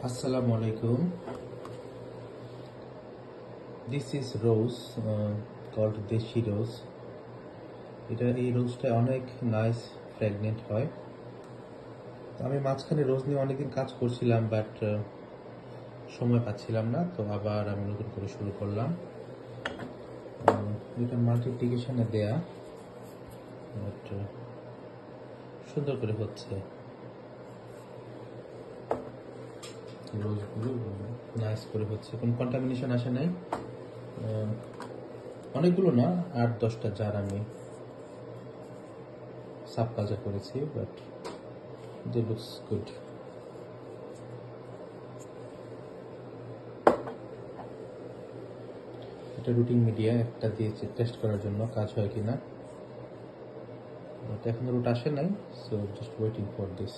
Assalamu alaikum. This is rose called Deshi rose. এই রোজটা অনেক nice fragrant হয়। আমি মাঝখানে রোজ নিয়ে অনেকদিন কাজ করছিলাম, বাট সময় পাচ্ছিলাম না, তো আবার আমি নতুন করে শুরু করলাম। এটা মাল্টিপ্লিকেশনে দেয়া, বাট সুন্দর করে হচ্ছে। রোজগুলো নাইস করে হচ্ছে, কোনো কন্টামিনেশন আসে নাই। অনেকগুলো না, 8-10টা জার আমি সাব কালচার করেছি, বাট দে লুকস গুড। এটা রুটিন মিডিয়া একটা দিয়েছি টেস্ট করার জন্য কাজ হয় কিনা, বাট এখন রুট আসে নাই, so just waiting for this.